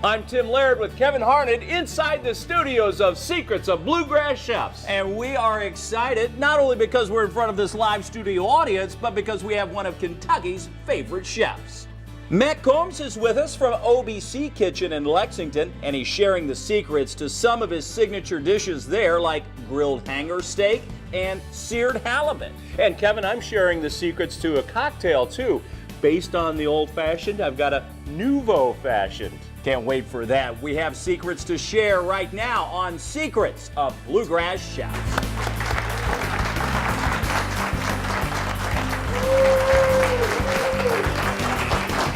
I'm Tim Laird with Kevin Harnett inside the studios of Secrets of Bluegrass Chefs. And we are excited, not only because we're in front of this live studio audience, but because we have one of Kentucky's favorite chefs. Matt Combs is with us from OBC Kitchen in Lexington, and he's sharing the secrets to some of his signature dishes there, like grilled hanger steak and seared halibut. And Kevin, I'm sharing the secrets to a cocktail too. Based on the old-fashioned, I've got a nouveau-fashioned. Can't wait for that. We have secrets to share right now on Secrets of Bluegrass Chefs.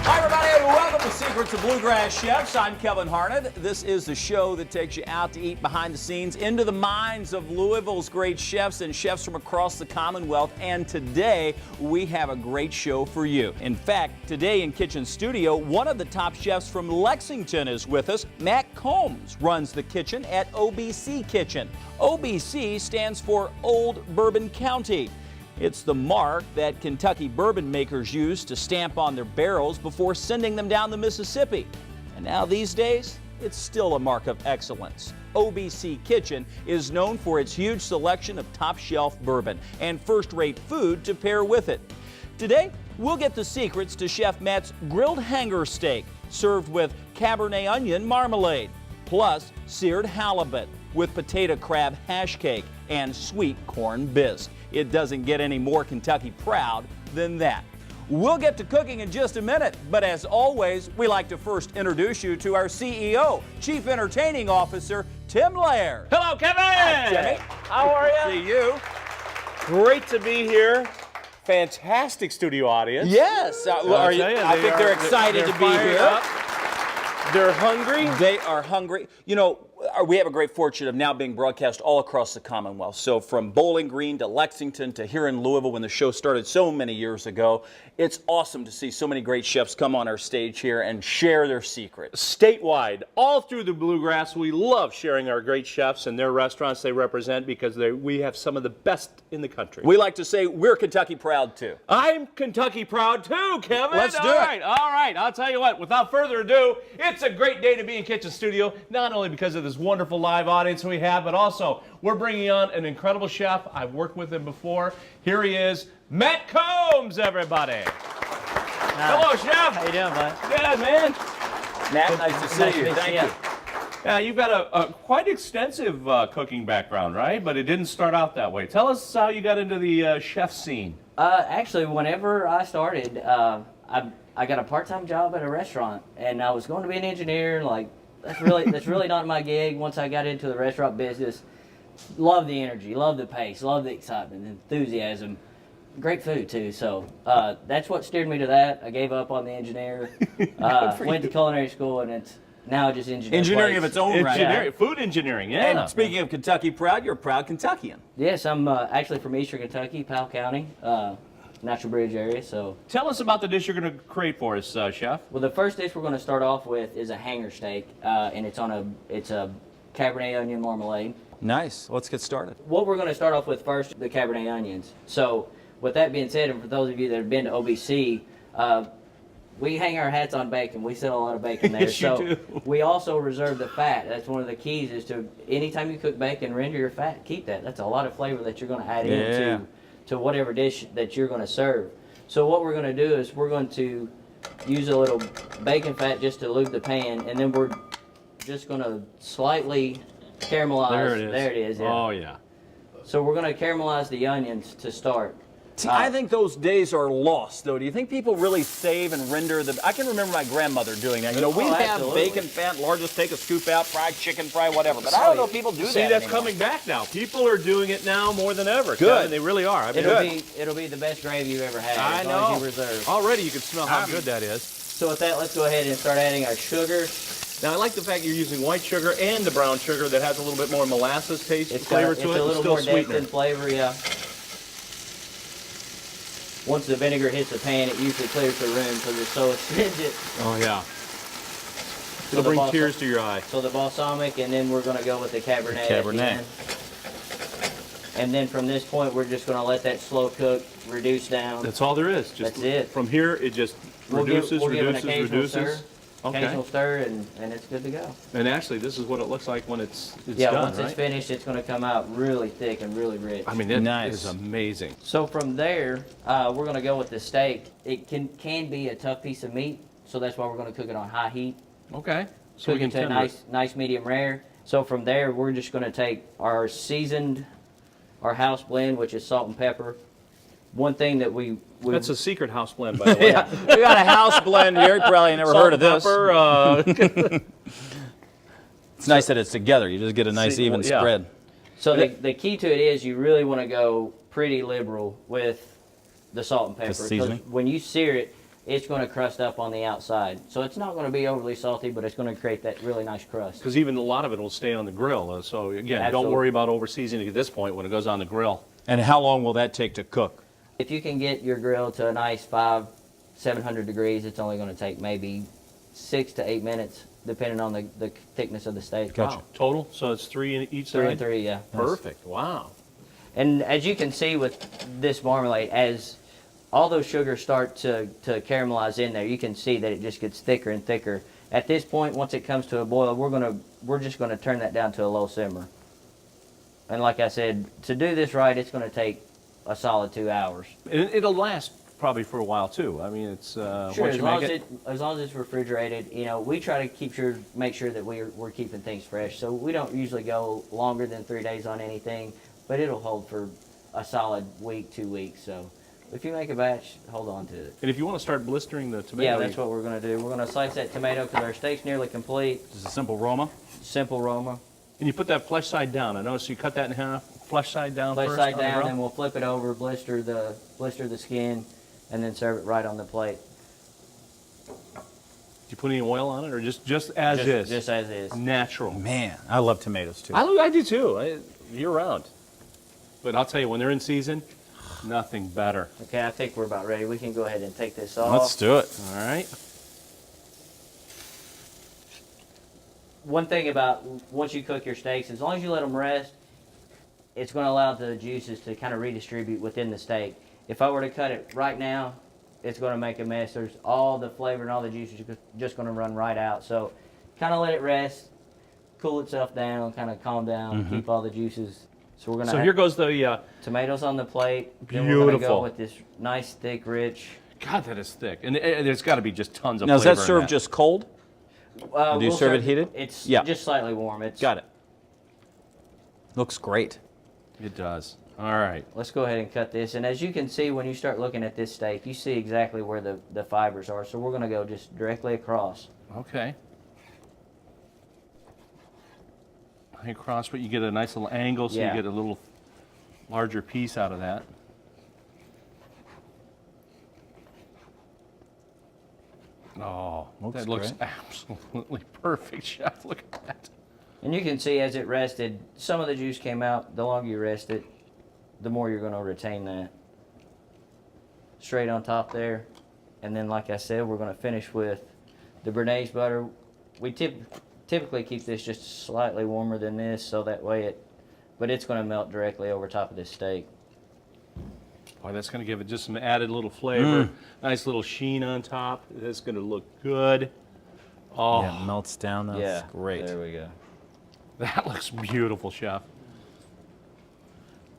Hi, everybody, and welcome to Secrets of Bluegrass Chefs. I'm Kevin Harnett. This is the show that takes you out to eat behind the scenes, into the minds of Louisville's great chefs and chefs from across the Commonwealth. And today, we have a great show for you. In fact, today in Kitchen Studio, one of the top chefs from Lexington is with us. Matt Combs runs the kitchen at OBC Kitchen. OBC stands for Old Bourbon County. It's the mark that Kentucky bourbon makers use to stamp on their barrels before sending them down the Mississippi. And now these days, it's still a mark of excellence. OBC Kitchen is known for its huge selection of top-shelf bourbon and first-rate food to pair with it. Today, we'll get the secrets to Chef Matt's grilled hanger steak, served with Cabernet onion marmalade, plus seared halibut with potato crab hash cake and sweet corn bisque. It doesn't get any more Kentucky proud than that. We'll get to cooking in just a minute, but as always, we like to first introduce you to our CEO, Chief Entertaining Officer, Tim Laird. Hello, Kevin! Hi, Jimmy. How are you? See you. Great to be here. Fantastic studio audience. Yes. I think they're excited to be here. Up. They're hungry. They are hungry. You know, we have a great fortune of now being broadcast all across the Commonwealth. So from Bowling Green to Lexington to here in Louisville when the show started so many years ago, it's awesome to see so many great chefs come on our stage here and share their secrets. Statewide, all through the Bluegrass, we love sharing our great chefs and their restaurants they represent because we have some of the best in the country. We like to say we're Kentucky proud too. I'm Kentucky proud too, Kevin. Let's do it. All right. I'll tell you what, without further ado, it's a great day to be in Kitchen Studio, not only because of this wonderful live audience we have, but also we're bringing on an incredible chef. I've worked with him before. Here he is, Matt Combs, everybody. Hello, Chef. How you doing, bud? Good, man. Matt, nice to see you. Thank you. Yeah, you've got a quite extensive cooking background, right? But it didn't start out that way. Tell us how you got into the chef scene. Actually, whenever I started, I got a part-time job at a restaurant, and I was going to be an engineer. Like, that's really not my gig. Once I got into the restaurant business, love the energy, love the pace, love the excitement, the enthusiasm. Great food too, so that's what steered me to that. I gave up on the engineer, went to culinary school, and it's now just engineering of its own right. Engineering, food engineering, yeah. And speaking of Kentucky proud, you're a proud Kentuckian. Yes, I'm actually from Eastern Kentucky, Powell County, Natural Bridge area. So tell us about the dish you're going to create for us, Chef. Well, the first dish we're going to start off with is a hanger steak, and it's a Cabernet onion marmalade. Nice. Let's get started. What we're going to start off with first, the Cabernet onions. So with that being said, and for those of you that have been to OBC, we hang our hats on bacon. We sell a lot of bacon there. Yes, you do. We also reserve the fat. That's one of the keys is to, anytime you cook bacon, render your fat, keep that. That's a lot of flavor that you're going to add into to whatever dish that you're going to serve. So what we're going to do is we're going to use a little bacon fat just to lube the pan, and then we're just going to slightly caramelize. There it is. There it is, yeah. Oh, yeah. So we're going to caramelize the onions to start. See, I think those days are lost, though. Do you think people really save and render the... I can remember my grandmother doing that. You know, we'd have bacon fat, largest take a scoop out, fried chicken, fry whatever. But I don't know if people do that See, that's anymore. coming back now. People are doing it now more than ever. Good. Kevin, they really are. I mean, It'll be the best gravy you've ever had. I as long know. as you reserve. Already you can smell how good that is. So with that, let's go ahead and start adding our sugar. Now, I like the fact you're using white sugar and the brown sugar that has a little bit more molasses taste, flavor to it. It's a little still more depth sweetener. in flavor, yeah. Once the vinegar hits the pan, it usually clears the room because it's so astringent. Oh, yeah. So It'll bring tears to your eye. So the balsamic, and then we're going to go with the Cabernet. At the end. And then from this point, we're just going to let that slow cook, reduce down. That's all there is. Just That's it. From here, it just reduces. Stir. occasional stir, and it's good to go. And actually, this is what it looks like when it's Yeah, done, once right? it's finished, it's going to come out really thick and really rich. I mean, it Nice. is amazing. So from there, we're going to go with the steak. It can be a tough piece of meat, so that's why we're going to cook it on high heat. Okay. So Cook it to a nice medium rare. So from there, we're just going to take our house blend, which is salt and pepper. One thing that we That's a secret house blend, by the way. Yeah, we got a house blend here. You probably never heard of this. Pepper, It's nice that it's together. You just get a nice even yeah. spread. So the key to it is you really want to go pretty liberal with the salt and pepper. 'cause seasoning? when you sear it, it's going to crust up on the outside. So it's not going to be overly salty, but it's going to create that really nice crust. Because even a lot of it will stay on the grill. So again, Absolutely. don't worry about over seasoning at this point when it goes on the grill. And how long will that take to cook? If you can get your grill to a nice 700 degrees, it's only going to take maybe 6 to 8 minutes, depending on the thickness of the steak. Gotcha. Wow. Total? So it's 3 in each 3 side? and 3, yeah. Perfect. Wow. And as you can see with this marmalade, as all those sugars start to caramelize in there, you can see that it just gets thicker and thicker. At this point, once it comes to a boil, we're just gonna turn that down to a low simmer. And like I said, to do this right, it's gonna take a solid 2 hours. And it'll last probably for a while too. I mean, it's Sure, once as you long make as as long as it's refrigerated, we try to make sure that we're keeping things fresh. So we don't usually go longer than 3 days on anything, but it'll hold for a solid week, 2 weeks. So if you make a batch, hold on to it. And if you want to start blistering the tomato, Yeah, that's what we're going to do. We're going to slice that tomato because our steak's nearly complete. Just a simple Roma. Simple Roma. and you put that flesh side down. I noticed you cut that in half, flesh side down Flesh first. side on the down, grill. then we'll flip it over, blister the skin, and then serve it right on the plate. Did you put any oil on it, or just as is? Just as is. Natural. Man, I love tomatoes too. I do too. Year round. But I'll tell you, when they're in season, nothing better. Okay, I think we're about ready. We can go ahead and take this off. Let's do it. All right. One thing about once you cook your steaks, as long as you let them rest, it's going to allow the juices to kind of redistribute within the steak. If I were to cut it right now, it's going to make a mess. There's all the flavor and all the juices just going to run right out. So kind of let it rest, cool itself down, kind of calm down, keep all the juices. So we're going to So here goes the. tomatoes on the plate. Then we're going to Beautiful. go with this nice, thick, rich. God, that is thick, and there's got to be just tons of Now, is flavor that in served just cold? Do you We'll serve it heated? It's Yeah. just slightly warm. Got it. Looks great. It does. All right. Let's go ahead and cut this. And as you can see, when you start looking at this steak, you see exactly where the fibers are. So we're going to go just directly across. Okay. Across, but you get a nice little angle, so Yeah. you get a little larger piece out of that. Oh, Looks that looks great. absolutely perfect, Chef. Look at that. And you can see as it rested, some of the juice came out. The longer you rest it, the more you're going to retain that. Straight on top there. And then, like I said, we're going to finish with the Bernays butter. We typically keep this just slightly warmer than this, so that way but it's going to melt directly over top of this steak. Boy, that's going to give it just some added little flavor. Nice little sheen on top. That's going to look good. Oh, Yeah, it melts down. That's great. There we go. that looks beautiful, Chef.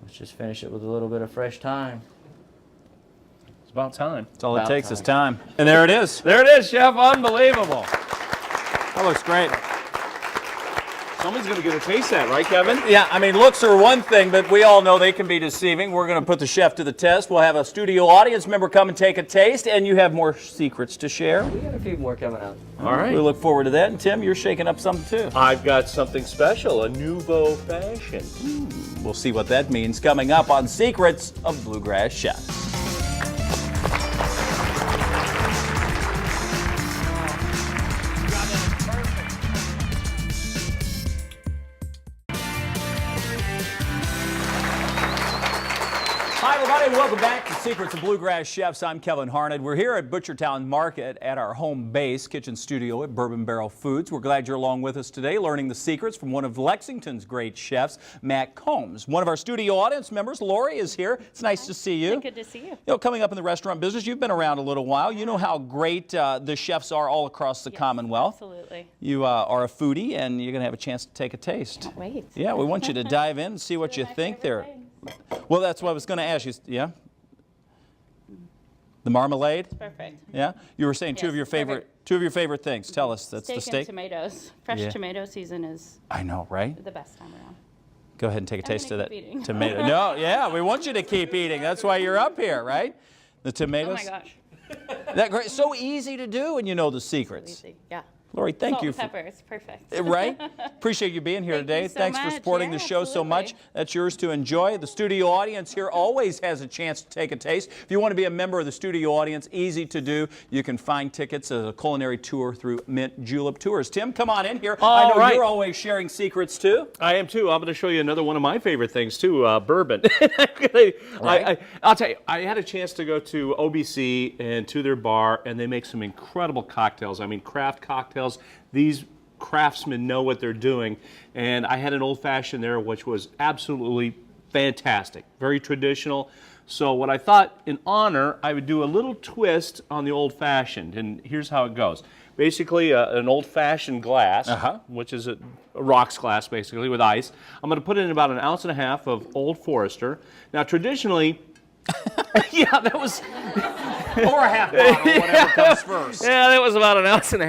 Let's just finish it with a little bit of fresh thyme. It's about time. That's all it About takes is time. time. And there it is. There it is, Chef. Unbelievable. That looks great. Someone's going to get a taste of that, right, Kevin? Yeah, I mean, looks are one thing, but we all know they can be deceiving. We're going to put the chef to the test. We'll have a studio audience member come and take a taste, and you have more secrets to share. We got a few more coming up. All right. We look forward to that. And Tim, you're shaking up something too. I've got something special, a nouveau fashion. We'll see what that means coming up on Secrets of Bluegrass Chef. Hi, everybody. Welcome back to Secrets of Bluegrass Chefs. I'm Kevin Harned. We're here at Butchertown Market at our home base kitchen studio at Bourbon Barrel Foods. We're glad you're along with us today, learning the secrets from one of Lexington's great chefs, Matt Combs. One of our studio audience members, Lori, is here. It's nice to see you. Good to see you. You know, coming up in the restaurant business, you've been around a little while. You know how great the chefs are all across the Commonwealth. Absolutely. You are a foodie, and you're going to have a chance to take a taste. Can't wait. Yeah, we want you to dive in and see what you think there. Well, that's what I was going to ask you. Yeah? The marmalade? Perfect. Yeah? You were saying two of your favorite things. Tell us. That's the Steak steak? and tomatoes. Fresh tomato season is I know, right? the best time around. Go ahead and take a taste of gonna that keep eating. tomato. No, yeah, we want you to keep eating. That's why you're up here, right? The Oh tomatoes. my gosh. That great. So easy to do, and you know the secrets. Easy. Yeah. Lori, thank Salt you and for pepper. It's perfect. Right? Appreciate you being here Thank today. you so Thanks for much. supporting Yeah, the show so much. absolutely. That's yours to enjoy. The studio audience here always has a chance to take a taste. If you want to be a member of the studio audience, easy to do. You can find tickets as a culinary tour through Mint Julep Tours. Tim, come on in here. I know right. you're always sharing secrets too. I am too. I'm going to show you another one of my favorite things too, bourbon. I'll tell you, I had a chance to go to OBC and to their bar, and they make some incredible cocktails. I mean, craft cocktails. These craftsmen know what they're doing, and I had an old-fashioned there, which was absolutely fantastic, very traditional. So what I thought, in honor, I would do a little twist on the old-fashioned, and here's how it goes. Basically, an old-fashioned glass, which is a rocks glass, basically, with ice. I'm going to put in about 1.5 ounces of Old Forester. Now, traditionally, yeah, that was... Or a half bottle, whatever comes first. Yeah, that was about 1.5 ounces.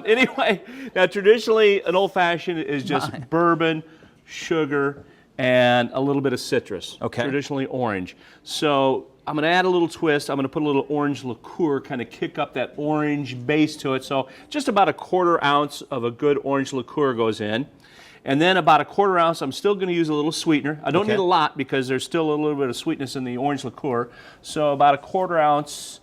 Anyway, now traditionally an old-fashioned is just bourbon, sugar, and a little bit of citrus. Okay. Traditionally orange. So I'm going to add a little twist. I'm going to put a little orange liqueur, kind of kick up that orange base to it. So just about 1/4 ounce of a good orange liqueur goes in. And then about 1/4 ounce, I'm still going to use a little sweetener. I don't need a lot because there's still a little bit of sweetness in the orange liqueur. So about 1/4 ounce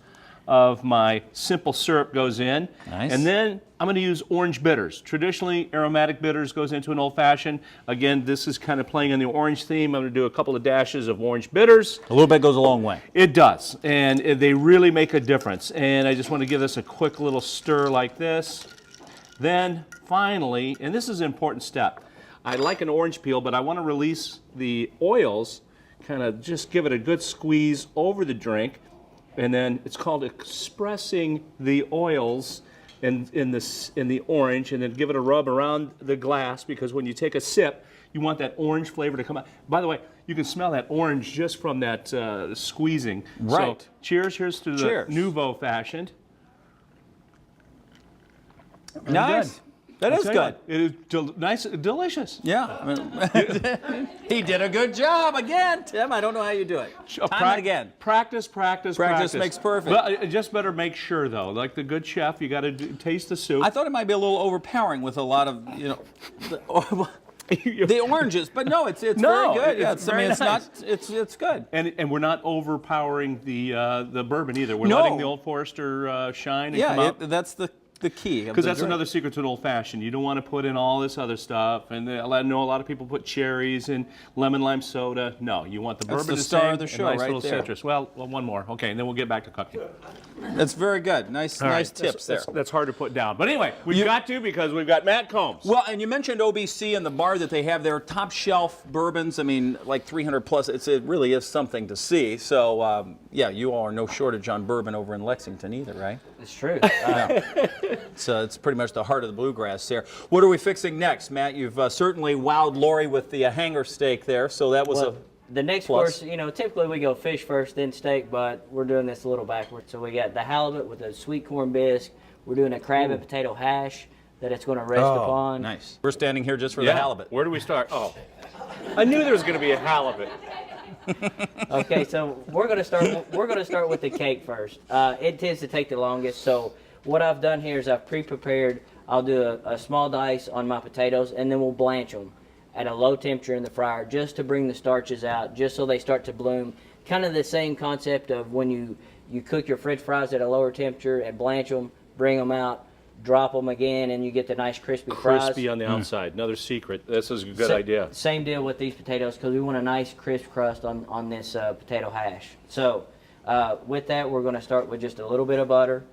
of my simple syrup goes in. Nice. And then I'm going to use orange bitters. Traditionally, aromatic bitters goes into an old-fashioned. Again, this is kind of playing on the orange theme. I'm going to do a couple of dashes of orange bitters. A little bit goes a long way. It does, and they really make a difference. And I just want to give this a quick little stir like this. Then finally, and this is an important step, I like an orange peel, but I want to release the oils, kind of just give it a good squeeze over the drink, and then it's called expressing the oils in the orange, and then give it a rub around the glass, because when you take a sip, you want that orange flavor to come out. By the way, you can smell that orange just from that squeezing. Right. So cheers. Here's to the nouveau fashioned. Nice. That is good. It is nice, delicious. Yeah. I mean, he did a good job again, Tim. I don't know how you do it. Time and again. Practice. Practice makes perfect. Well, just better make sure, though. Like the good chef, you got to taste the soup. I thought it might be a little overpowering with a lot of, the oranges, but no, it's very good. Yeah, it's very nice. It's good. And we're not overpowering the bourbon either. We're letting the Old Forester shine and come out. That's the key. Because that's another secret to an old-fashioned. You don't want to put in all this other stuff. And I know a lot of people put cherries and lemon lime soda. No, you want the bourbon the to star stay of the show, nice right little there. citrus. Well, one more. Okay, and then we'll get back to cooking. That's very good. Nice tips there. That's hard to put down. But anyway, we've got to, because we've got Matt Combs. Well, and you mentioned OBC and the bar that they have there, top shelf bourbons. I mean, like 300 plus. It really is something to see. So, yeah, you all are no shortage on bourbon over in Lexington either, right? It's true. So it's pretty much the heart of the bluegrass there. What are we fixing next, Matt? You've certainly wowed Lori with the hanger steak there. So that was the next plus. course, typically we go fish first, then steak, but we're doing this a little backwards. So we got the halibut with a sweet corn bisque. We're doing a crab and potato hash that it's going to rest upon. Nice. We're standing here just for the halibut. Where do we start? Oh, I knew there was going to be a halibut. Okay, so we're going to start with the cake first. It tends to take the longest. So what I've done here is I've pre-prepared. I'll do a small dice on my potatoes, and then we'll blanch them at a low temperature in the fryer just to bring the starches out, just so they start to bloom. Kind of the same concept of when you cook your French fries at a lower temperature and blanch them, bring them out, drop them again, and you get the nice crispy fries. Crispy on the outside. Another secret. This is a good idea. Same deal with these potatoes, because we want a nice crisp crust on this potato hash. So with that, we're going to start with just a little bit of butter.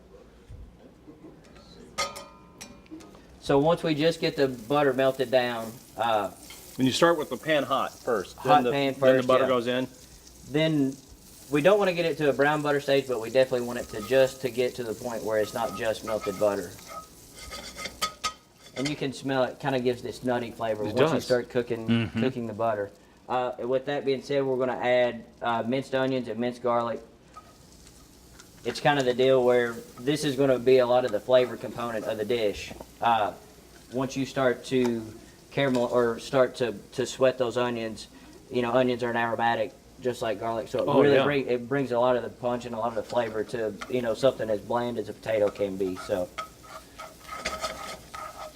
So once we just get the butter melted down, When you start with the pan hot first, Hot then pan then the first, butter yeah. goes in. then we don't want to get it to a brown butter stage, but we definitely want it to just to get to the point where it's not just melted butter. And you can smell it, kind of gives this nutty flavor once you does. start cooking the butter. With that being said, we're going to add minced onions and minced garlic. It's kind of the deal where this is going to be a lot of the flavor component of the dish. Once you start to caramel or start to sweat those onions, you know, onions are an aromatic just like garlic, so it really brings a lot of the punch and a lot of the flavor to, you know, something as bland as a potato can be. So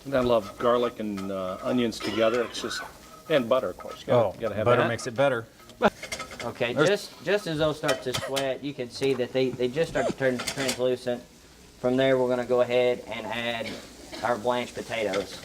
And I love garlic and onions together. It's just, and butter, of course. You gotta have butter that. makes it better. okay, just as those start to sweat, you can see that they just start to turn translucent. From there, we're going to go ahead and add our blanched potatoes.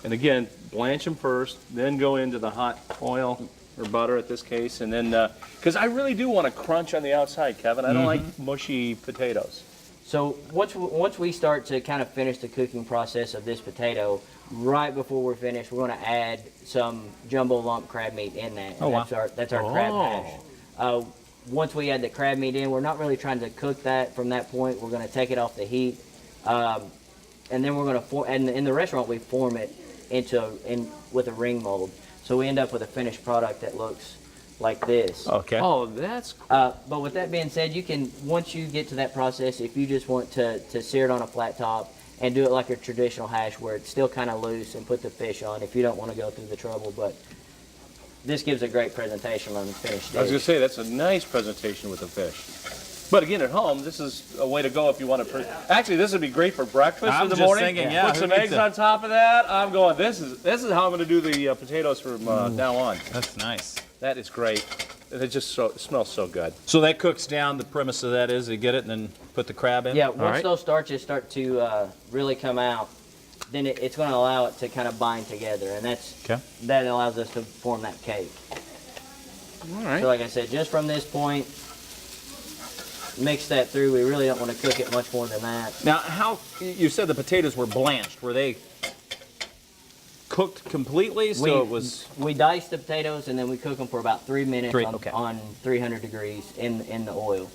And again, blanch them first, then go into the hot oil or butter at this case, and then because I really do want a crunch on the outside, Kevin. I don't like mushy potatoes. So once we start to kind of finish the cooking process of this potato, right before we're finished, we're going to add some jumbo lump crab meat in that. Oh, wow. That's our crab hash. Once we add the crab meat in, we're not really trying to cook that from that point. We're going to take it off the heat, and then we're going to form. And in the restaurant, we form it with a ring mold. So we end up with a finished product that looks like this. Okay. Oh, that's cool. But with that being said, you can, once you get to that process, if you just want to sear it on a flat top and do it like a traditional hash where it's still kind of loose and put the fish on if you don't want to go through the trouble. But this gives a great presentation on the finished dish. I was going to say, that's a nice presentation with the fish. But again, at home, this is a way to go if you want to. Actually, this would be great for breakfast I'm in the just morning. thinking, yeah, Put who some needs eggs that? on top of that. I'm going. This is how I'm going to do the potatoes from now on. That's nice. That is great. It just it smells so good. So that cooks down. The premise of that is to get it and then put the crab in? Yeah, All once right. those starches start to really come out, then it's going to allow it to kind of bind together, and that allows us to form that cake. All right. So like I said, just from this point, mix that through. We really don't want to cook it much more than that. Now, how you said the potatoes were blanched? Were they cooked completely? So it was. We dice the potatoes and then we cook them for about 3 minutes Okay. on 300 degrees in the oil.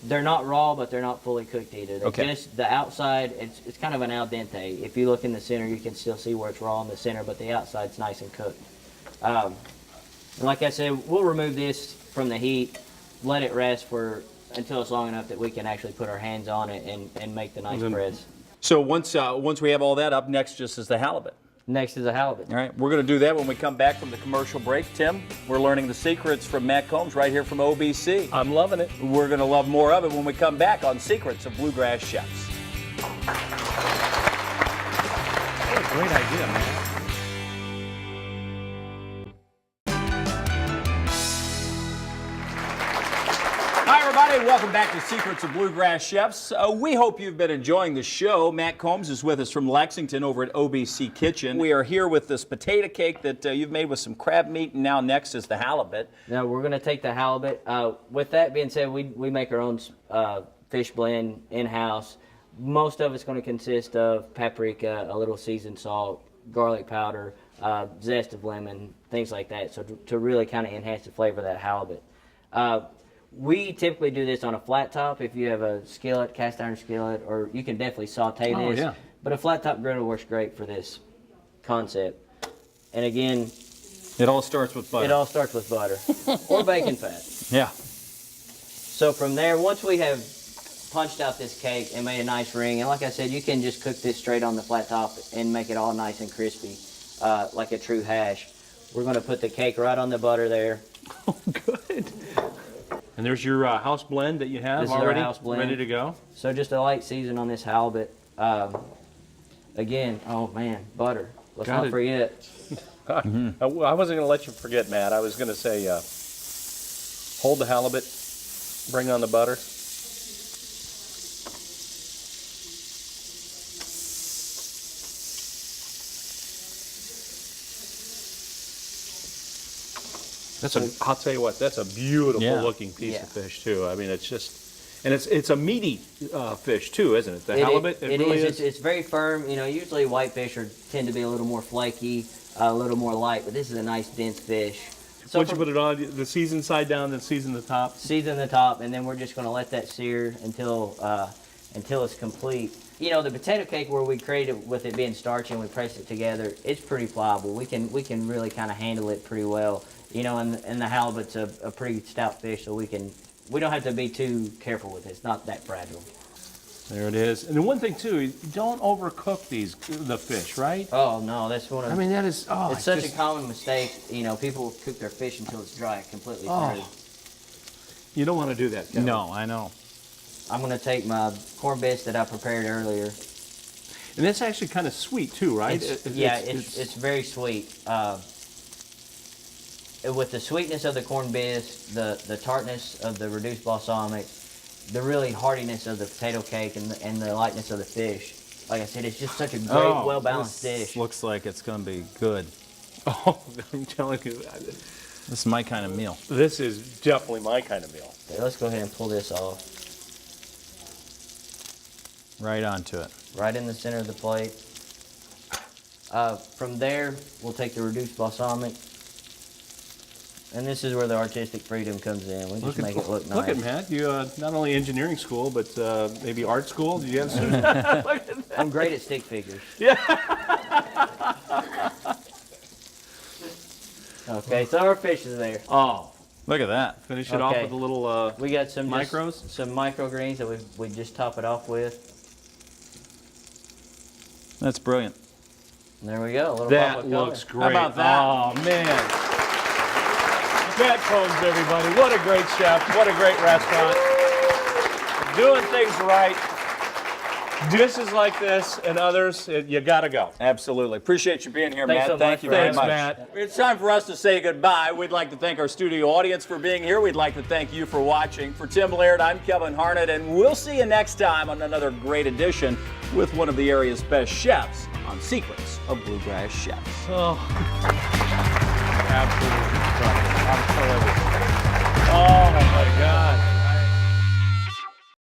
They're not raw, but they're not fully cooked either. They're Okay. just the outside. It's kind of an al dente. If you look in the center, you can still see where it's raw in the center, but the outside's nice and cooked. And like I said, we'll remove this from the heat, let it rest until it's long enough that we can actually put our hands on it and make the nice press. So once we have all that, up next just is the halibut. Next is a halibut. All right, we're going to do that when we come back from the commercial break. Tim, we're learning the secrets from Matt Combs right here from OBC. I'm loving it. We're going to love more of it when we come back on Secrets of Bluegrass Chefs. What a great idea, man. Hi, everybody. Welcome back to Secrets of Bluegrass Chefs. We hope you've been enjoying the show. Matt Combs is with us from Lexington over at OBC Kitchen. We are here with this potato cake that you've made with some crab meat, and now next is the halibut. Now we're going to take the halibut. With that being said, we make our own fish blend in-house. Most of it's going to consist of paprika, a little seasoned salt, garlic powder, zest of lemon, things like that, so to really kind of enhance the flavor of that halibut. We typically do this on a flat top if you have a skillet, cast iron skillet, or you can definitely saute this. yeah. But a flat top griddle works great for this concept. And again, It all starts with butter. it all starts with butter or bacon fat. Yeah. So from there, once we have punched out this cake and made a nice ring, and like I said, you can just cook this straight on the flat top and make it all nice and crispy, like a true hash. We're going to put the cake right on the butter there. Oh, good. And there's your house blend that you have This is our already house blend. ready to go. So just a light season on this halibut. Again, oh man, butter. Let's Got not it. forget. I wasn't going to let you forget, Matt. I was going to say, hold the halibut, bring on the butter. I'll tell you what, that's a beautiful Yeah. looking piece Yeah. of fish too. I mean, it's just, and it's a meaty fish too, isn't it? The halibut, It really is. It's very firm. You know, usually whitefish tend to be a little more flaky, a little more light, but this is a nice dense fish. So Once you put it on, the season side down, then season the top. season the top, and then we're just going to let that sear until it's complete. You know, the potato cake where we created with it being starchy and we pressed it together, it's pretty pliable. We can really kind of handle it pretty well. You know, and the halibut's a pretty stout fish, so we don't have to be too careful with it. It's not that fragile. There it is. And the one thing too, you don't overcook the fish, right? Oh no, that's one of. I mean, that is. Oh, it's such a common mistake. You know, people cook their fish until it's dry completely through. You don't want to do that, Kevin. No, I know. I'm going to take my corned beef that I prepared earlier. And that's actually kind of sweet too, right? It's very sweet. With the sweetness of the corned beef, the tartness of the reduced balsamic, the really hardiness of the potato cake, and the lightness of the fish. Like I said, it's just such a great, well-balanced dish. Looks like it's going to be good. Oh, I'm telling you, This is my kind of meal. this is definitely my kind of meal. Okay, let's go ahead and pull this off. Right onto it. Right in the center of the plate. From there, we'll take the reduced balsamic. And this is where the artistic freedom comes in. We just make it look nice. Look at Matt. You not only engineering school, but maybe art school. Did you have some? I'm great at stick figures. Yeah. Okay, so our fish is there. Oh, Look at that. finish it off Okay. with a little. We got some Micros? some microgreens that we just top it off with. That's brilliant. And there we go. A little That pop of color. looks great. about that? Oh man. Matt Combs, everybody. What a great chef. What a great restaurant. Doing things right. Dishes like this and others, you gotta go. Absolutely. Appreciate you being here, Thanks Matt. so Thank much you for very Thanks, much. Matt. It's time for us to say goodbye. We'd like to thank our studio audience for being here. We'd like to thank you for watching. For Tim Laird, I'm Kevin Harnett, and we'll see you next time on another great edition with one of the area's best chefs on Secrets of Bluegrass Chefs. Oh. Absolutely.